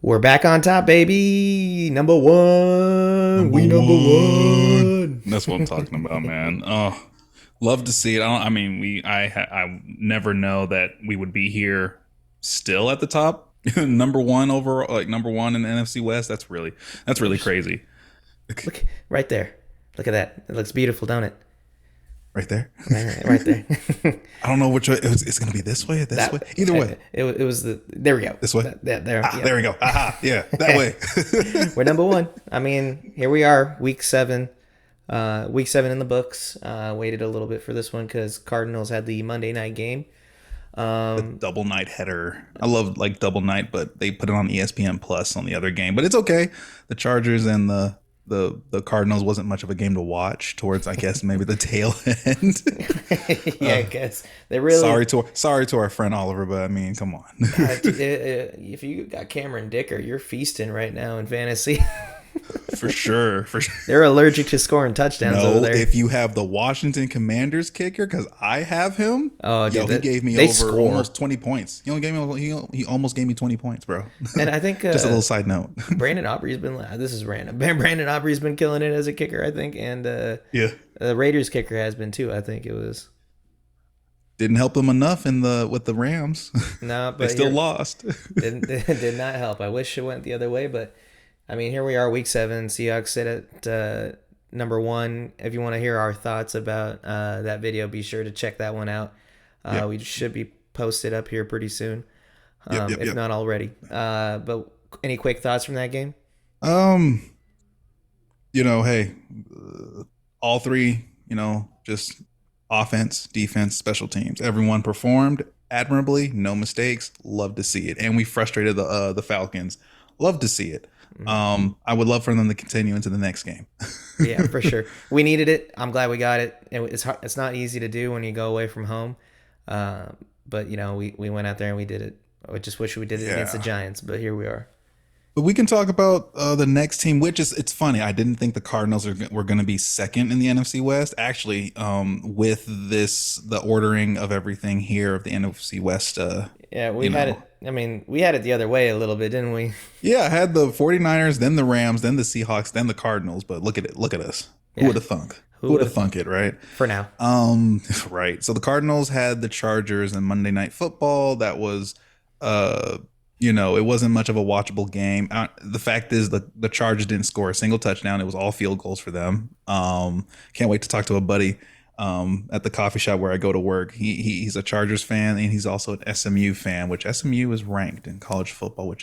We're back on top, baby. Number one. We number one. That's what I'm talking about, man. Oh, love to see it. I never know that we would be here still at the top, number one overall, like number one in the NFC West. That's really crazy. Look right there. Look at that. It looks beautiful, don't it? Right there. Right there. I don't know which way it's going to be. This way, this way, either way. It was the. There we go. This way. There. Yeah. There we go. Aha. Yeah, that way. We're number one. I mean, here we are, week 7. Week 7 in the books. Waited a little bit for this one because Cardinals had the Monday night game. The double night header. I love like double night, but they put it on ESPN Plus on the other game. But it's okay. The Chargers and the Cardinals wasn't much of a game to watch towards, I guess, maybe the tail end. Yeah, I guess they really. Sorry to our friend Oliver, but I mean, come on. If you got Cameron Dicker, you're feasting right now in fantasy. For sure. They're allergic to scoring touchdowns over there. If you have the Washington Commanders kicker, because I have him. Oh, dude, he gave me almost 20 points. He almost gave me 20 points, bro. And I think just a little side note. Brandon Aubrey's been. This is random. Brandon Aubrey's been killing it as a kicker, I think, and the Raiders kicker has been too. I think it was. Didn't help them enough with the Rams. No, but they still lost. Did not help. I wish it went the other way, but. I mean, here we are, week 7. Seahawks sit at number 1. If you want to hear our thoughts about that video, be sure to check that one out. We should be posted up here pretty soon, if not already. But any quick thoughts from that game? Hey, all three, just offense, defense, special teams. Everyone performed admirably, no mistakes. Love to see it, and we frustrated the Falcons. Love to see it. I would love for them to continue into the next game. Yeah, for sure. We needed it. I'm glad we got it. It's hard, it's not easy to do when you go away from home. But we went out there and we did it. I just wish we did it against the Giants, but here we are. But we can talk about the next team, which is, it's funny. I didn't think the Cardinals were going to be second in the NFC West. Actually, with the ordering of everything here of the NFC West. We had it. I mean, we had it the other way a little bit, didn't we? Yeah, I had the 49ers, then the Rams, then the Seahawks, then the Cardinals. But look at it. Look at us. Who would have thunk? Who would have thunk it, right? For now. Right. So the Cardinals had the Chargers and Monday Night Football. That was, it wasn't much of a watchable game. The fact is the Chargers didn't score a single touchdown. It was all field goals for them. Can't wait to talk to a buddy at the coffee shop where I go to work. He's a Chargers fan and he's also an SMU fan, which SMU is ranked in college football,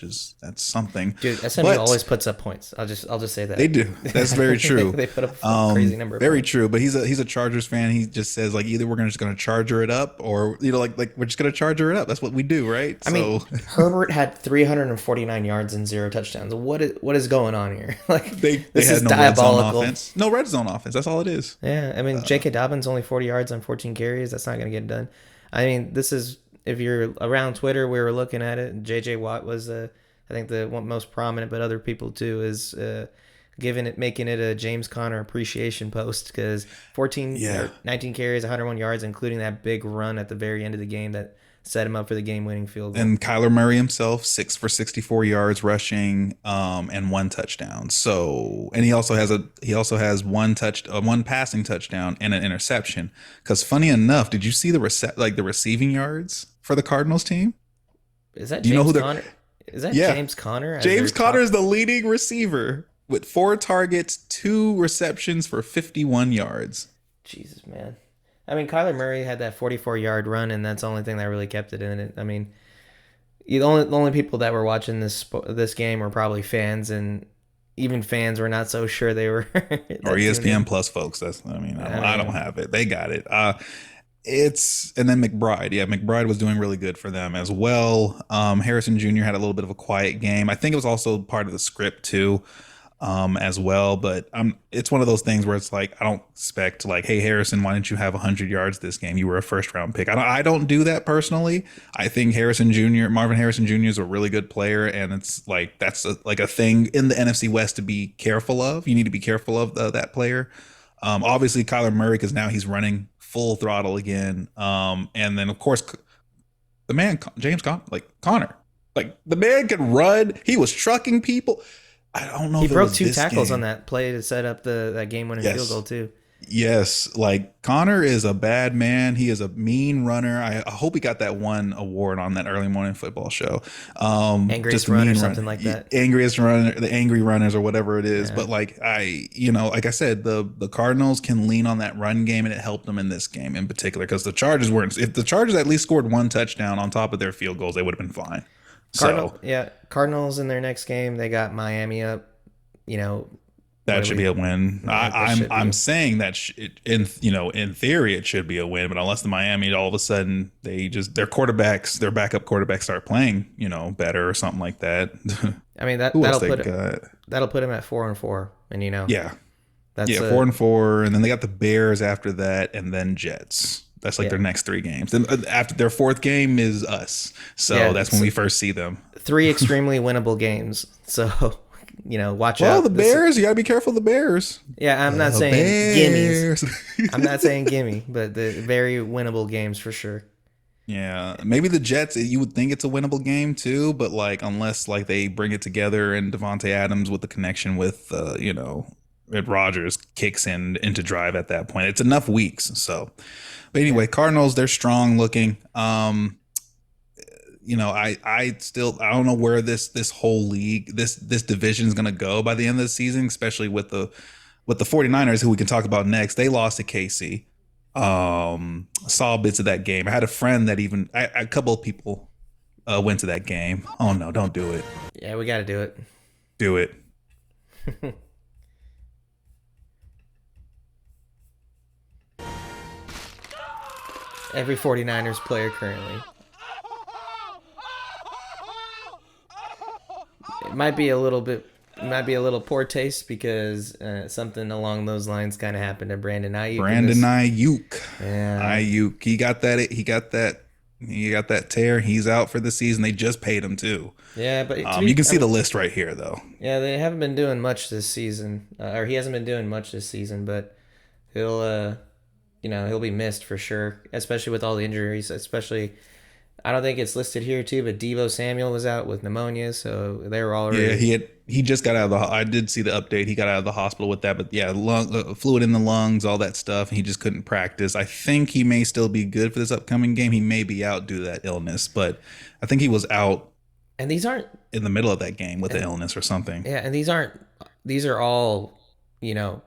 that's something. Dude, SMU always puts up points. I'll just say that. They do. That's very true. They put up a crazy number of very points. True, but he's a Chargers fan. He just says like either we're just going to charger it up or like we're just going to charger it up. That's what we do, right? I mean, Herbert had 349 yards and 0 touchdowns. What is going on here? Like they this had is no diabolical. Red zone offense. No red zone offense. That's all it is. Yeah, I mean, J.K. Dobbins only 40 yards on 14 carries. That's not going to get done. I mean, this is, if you're around Twitter, we were looking at it. J.J. Watt was, I think, the one most prominent, but other people too, is making it a James Conner appreciation post because 19 carries, 101 yards, including that big run at the very end of the game that set him up for the game-winning field goal. And Kyler Murray himself, 6 for 64 yards rushing, and 1 touchdown. So, and he also has one passing touchdown and an interception. Because funny enough, did you see the receiving yards for the Cardinals team? Is that James Conner? Is that James Conner? James Conner is the leading receiver with 4 targets, 2 receptions for 51 yards. Jesus, man. I mean, Kyler Murray had that 44-yard run, and that's the only thing that really kept it in it. I mean, the only people that were watching this game were probably fans, and even fans were not so sure they were. Or ESPN Plus folks. I don't have it. They got it. And then McBride. Yeah, McBride was doing really good for them as well. Harrison Jr. had a little bit of a quiet game. I think it was also part of the script too. As well, but it's one of those things where it's like I don't expect like, hey Harrison, why didn't you have 100 yards this game? You were a first round pick. I don't do that personally. I think Marvin Harrison Jr. is a really good player, and it's like that's a thing in the NFC West to be careful of. You need to be careful of that player. Obviously Kyler Murray, because now he's running full throttle again. And then of course the man Conner. Like the man could run. He was trucking people. I don't know He if it broke was two this tackles on game. that play to set up that game-winning field goal Yes. too. Yes, like Connor is a bad man. He is a mean runner. I hope he got that one award on that early morning football show. Just Angriest a run or mean run, something like that. angriest runner, the angry runners or whatever it is. Yeah. But like like I said, the Cardinals can lean on that run game, and it helped them in this game in particular because the Chargers weren't. If the Chargers at least scored one touchdown on top of their field goals, they would have been fine. So Cardinals in their next game, they got Miami up. You know, what that do should we? be a win. That should I'm be. saying that in theory it should be a win, but unless the Miami all of a sudden their backup quarterbacks start playing better or something like that. I mean that Who else that'll they put got? that'll put him at 4-4, and Yeah, that's yeah, 4-4, and then they got the Bears after that, and then Jets. That's like their next three games. Then after their fourth game is us, so that's when we first see them. three extremely winnable games. So watch Well, out. the Bears, you got to be careful of the Bears. Yeah, I'm not The saying Bears. gimmies. I'm not saying gimme, but the very winnable games for sure. Yeah, maybe the Jets. You would think it's a winnable game too, but like unless like they bring it together and Devontae Adams with the connection with Ed Rodgers kicks into drive at that point, it's enough weeks. So, but anyway, Cardinals, they're strong looking. I don't know where this whole league this division is going to go by the end of the season, especially with the 49ers, who we can talk about next. They lost to KC. Saw bits of that game. I had a friend that a couple of people went to that game. Oh no, don't do it. Yeah, we got to do it. Do it. Every 49ers player currently. It might be a little poor taste because something along those lines kind of happened to Brandon Ayuk. Yeah. Ayuk. He got that tear. He's out for the season. They just paid him too. Yeah, but you can see the list right here, though. Yeah, they haven't been doing much this season, or he hasn't been doing much this season. But he'll be missed for sure, especially with all the injuries. Especially, I don't think it's listed here too, but Deebo Samuel was out with pneumonia, so they were already. Yeah, he just got out of the. I did see the update. He got out of the hospital with that, but yeah, fluid in the lungs, all that stuff. He just couldn't practice. I think he may still be good for this upcoming game. He may be out due to that illness, but I think he was out. And these aren't in the middle of that game with the illness or something. Yeah, and these are all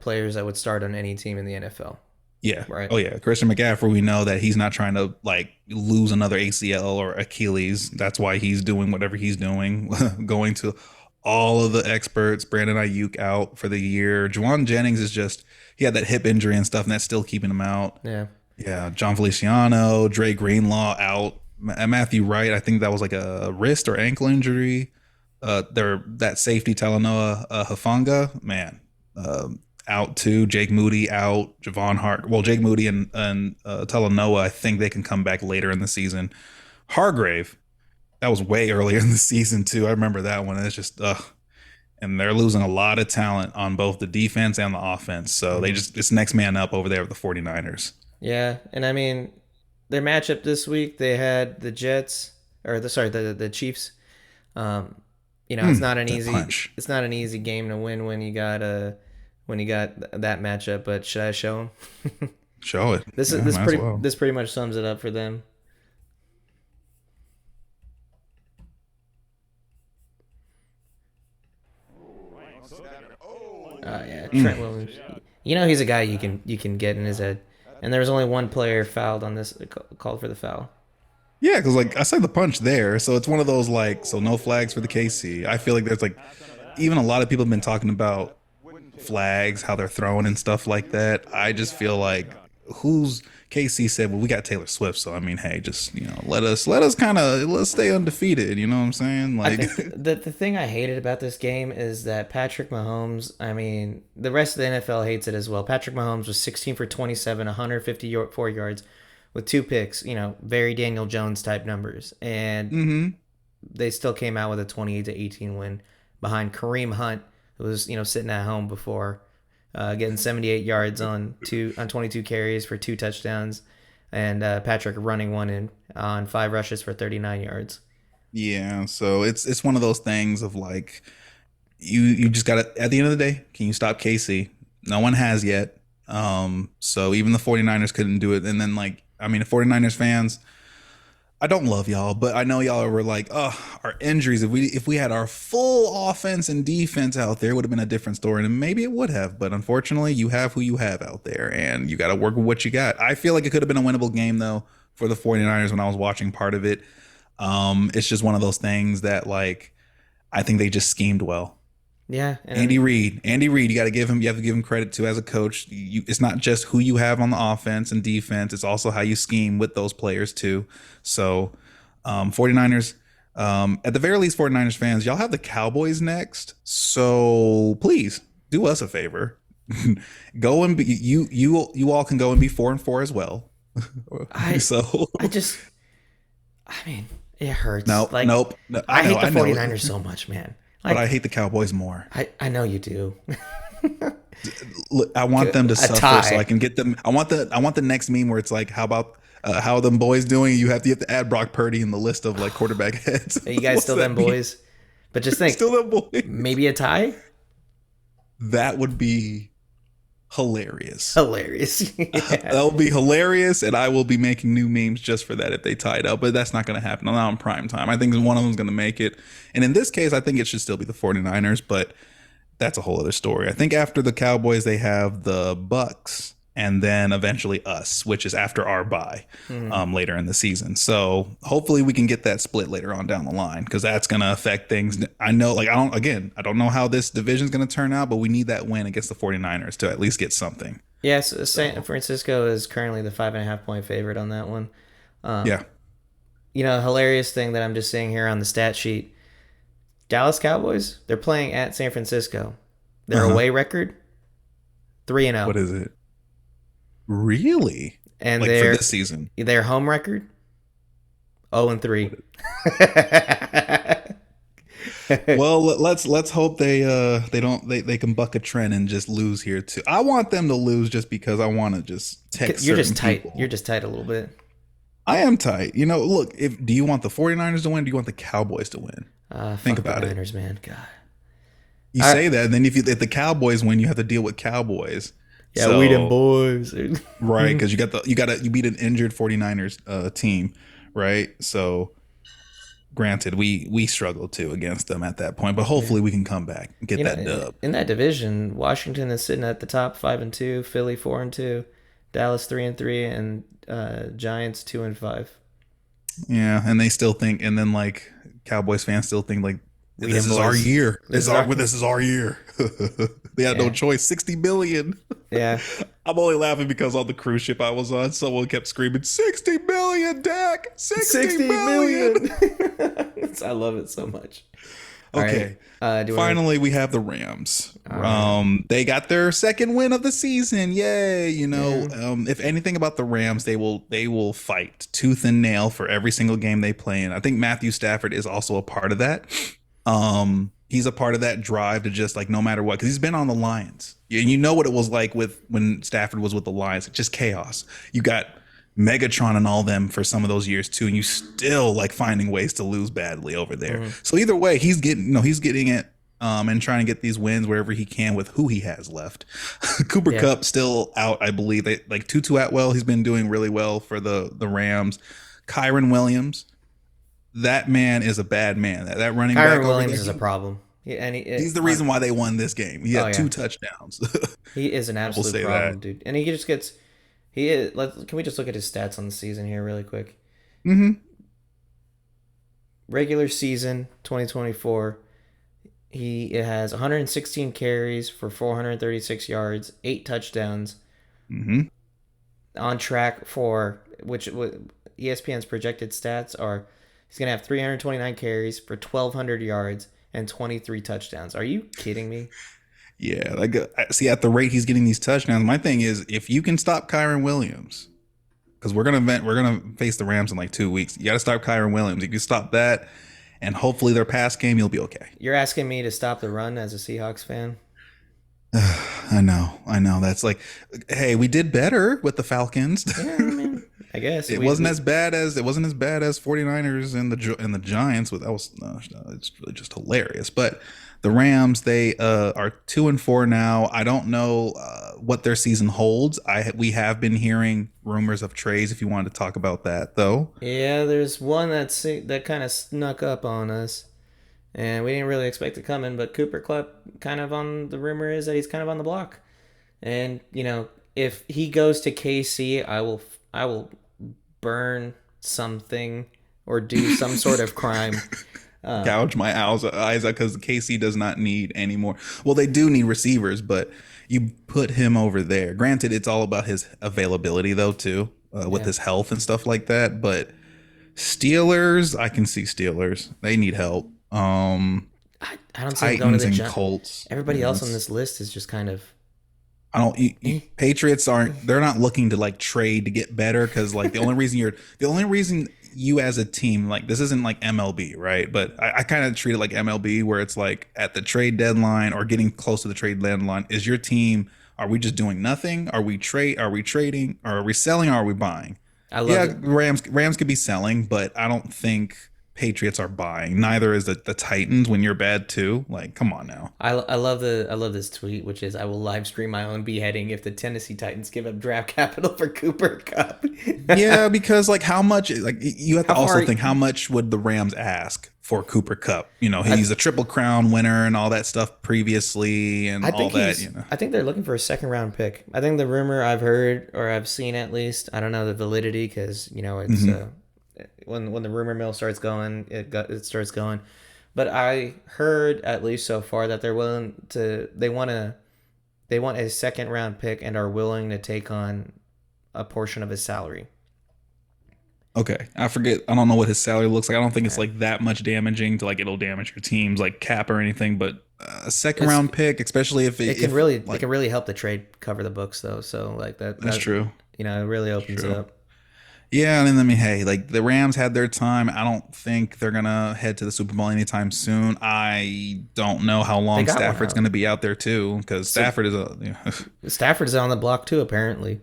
players that would start on any team in the NFL. Yeah. Right. Oh yeah. Christian McCaffrey, we know that he's not trying to like lose another ACL or Achilles. That's why he's doing whatever he's doing, going to all of the experts. Brandon Ayuk out for the year. Juwan Jennings he had that hip injury and stuff, and that's still keeping him out. Yeah. Yeah. John Feliciano, Dre Greenlaw out. Matthew Wright, I think that was like a wrist or ankle injury. That safety Talanoa Hufanga, man, out too. Jake Moody out. Javon Hart. Well, Jake Moody and Talanoa, I think they can come back later in the season. Hargrave, that was way earlier in the season too. I remember that one. It's just and they're losing a lot of talent on both the defense and the offense. So it's next man up over there with the 49ers. Yeah, and I mean, their matchup this week, they had the Jets, the Chiefs. It's not an easy game to win when you got that matchup. But should I show them? Show it. This pretty much sums it up for them. Trent Williams. He's a guy you can get in his head. And there was only one player fouled on this, called for the foul. Yeah, because like I said, the punch there, so it's one of those no flags for the KC. I feel like there's even a lot of people have been talking about flags, how they're throwing and stuff like that. I just feel like KC said, well, we got Taylor Swift, so I mean, hey, just let's stay undefeated. You know what I'm saying? Like the thing I hated about this game is that Patrick Mahomes. I mean, the rest of the NFL hates it as well. Patrick Mahomes was 16 for 27, 154 yards, with 2 picks. Very Daniel Jones type numbers, and they still came out with a 28-18 win behind Kareem Hunt, who was sitting at home before. Getting 78 yards on 22 carries for 2 touchdowns, and Patrick running one in on 5 rushes for 39 yards. Yeah, so it's one of those things of like you just got to at the end of the day, can you stop KC? No one has yet. So even the 49ers couldn't do it. And then like I mean the 49ers fans, I don't love y'all, but I know y'all were like, oh, our injuries. If we had our full offense and defense out there, it would have been a different story. And maybe it would have, but unfortunately, you have who you have out there, and you got to work with what you got. I feel like it could have been a winnable game though for the 49ers when I was watching part of it. It's just one of those things that like I think they just schemed well. Yeah, and Andy Reid, you have to give him credit to as a coach. It's not just who you have on the offense and defense, it's also how you scheme with those players too. So, 49ers, at the very least, 49ers fans, y'all have the Cowboys next. So please do us a favor. Go and be, you all can go and be 4-4 as well. I So I just I mean, it hurts. nope, Like nope. No, I hate the I know 49ers so much, man. but Like I hate the Cowboys more. I know you do. Look, I want them to A suffer so tie. I can get them. I want the next meme where it's like, how about how are them boys doing? You have to add Brock Purdy in the list of like quarterback heads. Are you guys What's still that them mean? boys? But just think, Still them boys. maybe a tie? That would be hilarious. Hilarious. That Yeah. will be hilarious, and I will be making new memes just for that if they tied up. But that's not going to happen. Not on prime time. I think one of them is going to make it. And in this case, I think it should still be the 49ers, but that's a whole other story. I think after the Cowboys, they have the Bucks, and then eventually us, which is after our bye Mhm. later in the season. So hopefully we can get that split later on down the line because that's going to affect things. I know, like, I don't know how this division is going to turn out, but we need that win against the 49ers to at least get something. Yes, San So Francisco is currently the 5.5 point favorite on that one. Um, yeah. hilarious thing that I'm just seeing here on the stat sheet. Dallas Cowboys, they're playing at San Francisco. Their Uh-huh. away record, 3-0. What is it? Really? And Like for this season? their home record, 0-3. Well, let's hope they can buck a trend and just lose here too. I want them to lose just because I want to just text You're certain just tight. people. You're just tight a little bit. I am tight. You know, look, if do you want the 49ers to win? Do you want the Cowboys to win? Think Fuck the about it. Niners, man. God. You I, say that, and then if the Cowboys win, you have to deal with Cowboys. yeah, we them So boys. right, because you beat an injured 49ers team, right? So granted, we struggled too against them at that point, but Yeah. hopefully we can come back and get You know, that dub. in that division, Washington is sitting at the top 5-2, Philly 4-2, Dallas 3-3, and Giants 2-5. Yeah, and they still think, and then like Cowboys fans still think like We this them is our boys. year. This is our This is our year. They had no yeah, choice. 60 billion. yeah. I'm only laughing because on the cruise ship I was on, someone kept screaming, 60 million, Dak! 60 60 million! million. I love it so much. All Okay. right. Do you want Finally, we have the Rams. All right. They got their second win of the season. Yay! You know, Yeah. if anything about the Rams, they will fight tooth and nail for every single game they play in. I think Matthew Stafford is also a part of that. He's a part of that drive to just like no matter what, because he's been on the Lions. And you know what it was like with when Stafford was with the Lions, just chaos. You got Megatron and all them for some of those years too, and you still like finding ways to lose badly over there. Mhm. So either way, he's getting it and trying to get these wins wherever he can with who he has left. Cooper Yeah. Kupp still out, I believe. Like Tutu Atwell, he's been doing really well for the Rams. Kyron Williams, that man is a bad man. That running back Kyron over Williams there, is a problem. Yeah, and he's the reason why they won this game. He Oh had yeah, 2 touchdowns. he is an I will absolute say problem, that. dude. And he just gets he is. Can we just look at his stats on the season here really quick? Hmm. Regular season 2024, he has 116 carries for 436 yards, 8 touchdowns, Hmm. on track for which ESPN's projected stats are. He's gonna have 329 carries for 1,200 yards and 23 touchdowns. Are you kidding me? Yeah, like see at the rate he's getting these touchdowns. My thing is if you can stop Kyron Williams, because we're gonna face the Rams in like 2 weeks. You got to stop Kyron Williams. You can stop that, and hopefully their pass game, you'll be okay. You're asking me to stop the run as a Seahawks fan? I know. That's like, hey, we did better with the Falcons. Yeah, I mean, I guess It wasn't as bad as 49ers and the Giants. That was no, it's really just hilarious. But the Rams, they are 2-4 now. I don't know what their season holds. We have been hearing rumors of trades. If you wanted to talk about that, though. Yeah, there's one that kind of snuck up on us, and we didn't really expect it coming. But Cooper Kupp, kind of on the rumor is that he's kind of on the block, and if he goes to KC, I will burn something or do some sort of crime. Gouge my eyes out because KC does not need any more. Well, they do need receivers, but you put him over there. Granted, it's all about his availability though too, with his health and stuff like that. But Steelers, I can see Steelers. They need help. I don't see him going to Titans the and Giants. Colts. Everybody else on this list is just kind of. I don't. Patriots aren't. They're not looking to like trade to get better because like the only reason you as a team, like this isn't like MLB, right? But I kind of treat it like MLB where it's like at the trade deadline or getting close to the trade deadline. Is your team? Are we just doing nothing? Are we trading? Or are we selling? Or are we buying? I love it. Rams could be selling, but I don't think Patriots are buying. Neither is the Titans when you're bad too. Like, come on now. I love this tweet, which is I will live stream my own beheading if the Tennessee Titans give up draft capital for Cooper Kupp. Yeah, because like how much? Like you have to also think how much would the Rams ask for Cooper Kupp? He's a Triple Crown winner and all that stuff previously, and all that. I think they're looking for a second round pick. I think the rumor I've heard or I've seen at least. I don't know the validity because it's. When the rumor mill starts going, it starts going. But I heard at least so far that they're willing to. They want a second round pick and are willing to take on a portion of his salary. Okay, I forget. I don't know what his salary looks like. I don't think it's like that much damaging to like it'll damage your team's like cap or anything. But a second round pick, especially if it can really help the trade cover the books though. So like that's true. It really opens it up. Yeah, and then hey, like the Rams had their time. I don't think they're gonna head to the Super Bowl anytime soon. I don't know how long Stafford's gonna be out there too, because Stafford is Stafford's on the block too, apparently.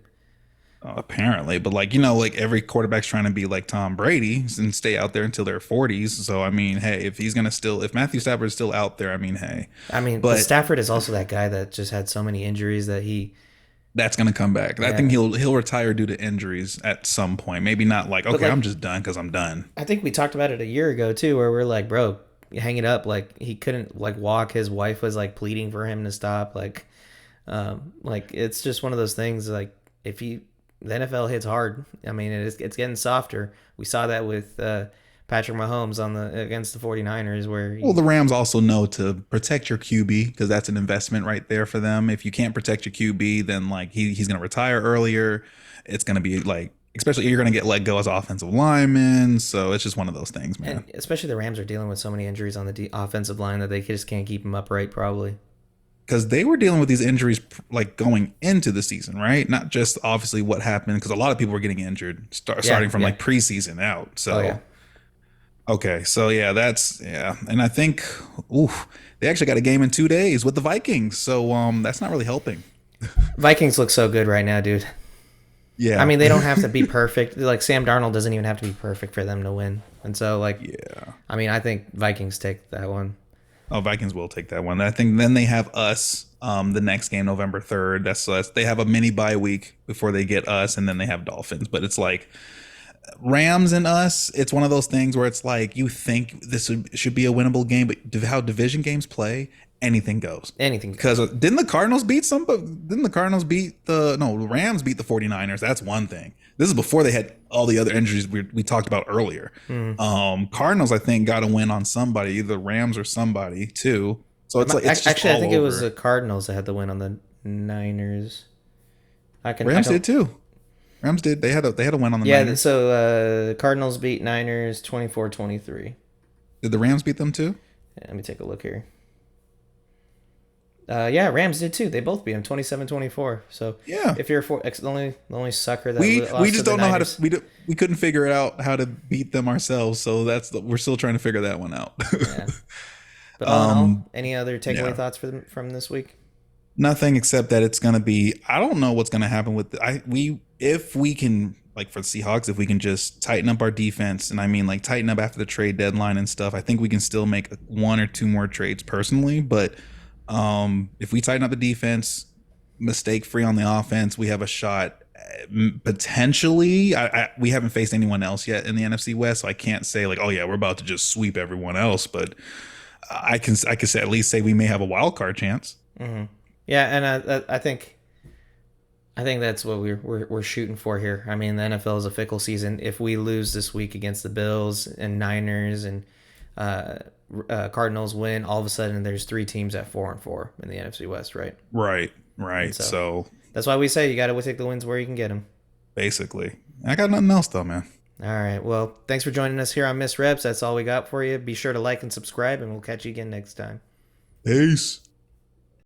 Apparently, but like every quarterback's trying to be like Tom Brady and stay out there until their 40s. So I mean, hey, if Matthew Stafford's still out there, I mean, hey. But Stafford is also that guy that just had so many injuries that that's going to come back. Yeah. I think he'll retire due to injuries at some point. Maybe not like, okay, I'm just done because I'm done. I think we talked about it a year ago too, where we're like, bro, hang it up. Like he couldn't like walk. His wife was like pleading for him to stop. Like it's just one of those things. Like the NFL hits hard. I mean, it's getting softer. We saw that with Patrick Mahomes against the 49ers where the Rams also know to protect your QB because that's an investment right there for them. If you can't protect your QB, then like he's going to retire earlier. It's going to be like, especially you're going to get let go as offensive lineman. So it's just one of those things, man. And especially the Rams are dealing with so many injuries on the offensive line that they just can't keep them upright probably. Because they were dealing with these injuries like going into the season, right? Not just obviously what happened because a lot of people were getting injured starting from like preseason out. So. Okay, so and I think they actually got a game in 2 days with the Vikings, so that's not really helping. Vikings look so good right now, dude. Yeah, I mean they don't have to be perfect. Like Sam Darnold doesn't even have to be perfect for them to win, and so I mean I think Vikings take that one. Oh, Vikings will take that one. I think then they have us the next game November 3rd. That's they have a mini bye week before they get us, and then they have Dolphins. But it's like. Rams and us, it's one of those things where it's like you think this should be a winnable game, but how division games play, anything goes. Anything goes. Because didn't the Cardinals beat the Rams beat the 49ers? That's one thing. This is before they had all the other injuries we talked about earlier. Cardinals, I think, got a win on somebody, either Rams or somebody too. So it's actually I think it was the Cardinals that had the win on the Niners. Rams did too. Rams did. They had a win on the Niners. Yeah, so Cardinals beat Niners 24-23. Did the Rams beat them too? Yeah, let me take a look here. Yeah, Rams did too. They both beat them 27-24. So yeah, if you're the only sucker that we just don't know how to we couldn't figure out how to beat them ourselves. So we're still trying to figure that one out. Yeah. But all in all, any other takeaway thoughts from this week? Nothing except that it's going to be. I don't know what's going to happen with if we can like for the Seahawks, if we can just tighten up our defense, and I mean like tighten up after the trade deadline and stuff, I think we can still make one or two more trades personally. But if we tighten up the defense, mistake free on the offense, we have a shot. Potentially, we haven't faced anyone else yet in the NFC West, so I can't say like, oh yeah, we're about to just sweep everyone else. But I can say, at least say we may have a wild card chance. Mm-hmm. Yeah, and I think that's what we're shooting for here. I mean, the NFL is a fickle season. If we lose this week against the Bills and Niners and Cardinals win, all of a sudden there's 3 teams at 4-4 in the NFC West, right? Right. So that's why we say you got to take the wins where you can get them. Basically, I got nothing else though, man. All right. Well, thanks for joining us here on Miss Reps. That's all we got for you. Be sure to like and subscribe, and we'll catch you again next time. Peace.